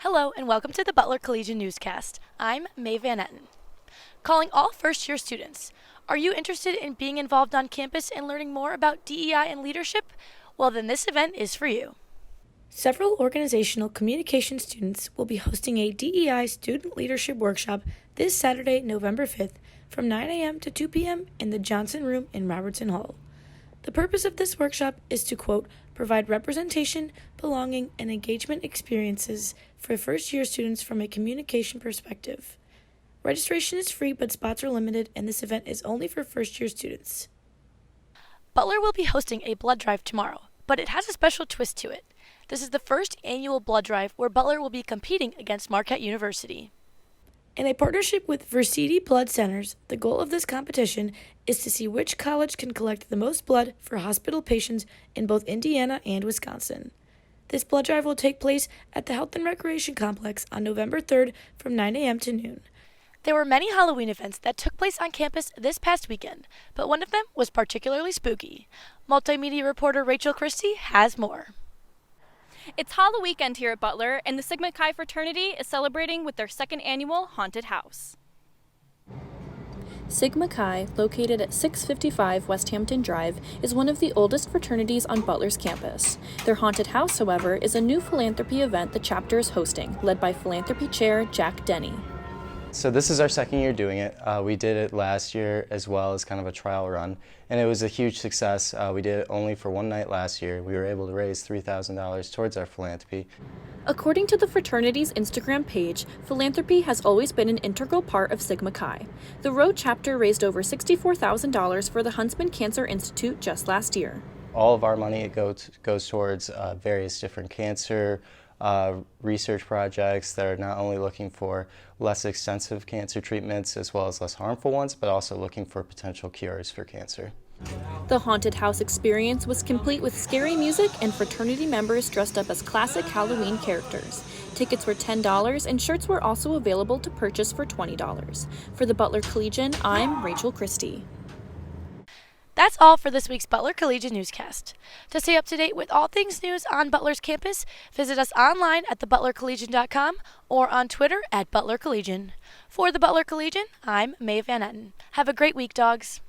Hello and welcome to the Butler Collegian Newscast. I'm Maeve Van Etten. Calling all first-year students. Are you interested in being involved on campus and learning more about DEI and leadership? Well, then this event is for you. Several organizational communication students will be hosting a DEI student leadership workshop this Saturday, November 5th from 9 a.m. to 2 p.m. in the Johnson Room in Robertson Hall. The purpose of this workshop is to, quote, provide representation, belonging, and engagement experiences for first-year students from a communication perspective. Registration is free, but spots are limited, and this event is only for first-year students. Butler will be hosting a blood drive tomorrow, but it has a special twist to it. This is the first annual blood drive where Butler will be competing against Marquette University. In a partnership with Versiti Blood Centers, the goal of this competition is to see which college can collect the most blood for hospital patients in both Indiana and Wisconsin. This blood drive will take place at the Health and Recreation Complex on November 3rd from 9 a.m. to noon. There were many Halloween events that took place on campus this past weekend, but one of them was particularly spooky. Multimedia reporter Rachel Christie has more. It's Halloween weekend here at Butler, and the Sigma Chi fraternity is celebrating with their second annual haunted house. Sigma Chi, located at 655 West Hampton Drive, is one of the oldest fraternities on Butler's campus. Their haunted house, however, is a new philanthropy event the chapter is hosting, led by Philanthropy Chair Jack Denny. So this is our second year doing it. We did it last year as well as kind of a trial run, and it was a huge success. We did it only for one night last year. We were able to raise $3,000 towards our philanthropy. According to the fraternity's Instagram page, philanthropy has always been an integral part of Sigma Chi. The Road chapter raised over $64,000 for the Huntsman Cancer Institute just last year. All of our money goes towards various different cancer research projects that are not only looking for less extensive cancer treatments as well as less harmful ones, but also looking for potential cures for cancer. The haunted house experience was complete with scary music and fraternity members dressed up as classic Halloween characters. Tickets were $10 and shirts were also available to purchase for $20. For the Butler Collegian, I'm Rachel Christie. That's all for this week's Butler Collegian Newscast. To stay up to date with all things news on Butler's campus, visit us online at thebutlercollegian.com or on Twitter at Butler Collegian. For the Butler Collegian, I'm Maeve Van Etten. Have a great week, dogs.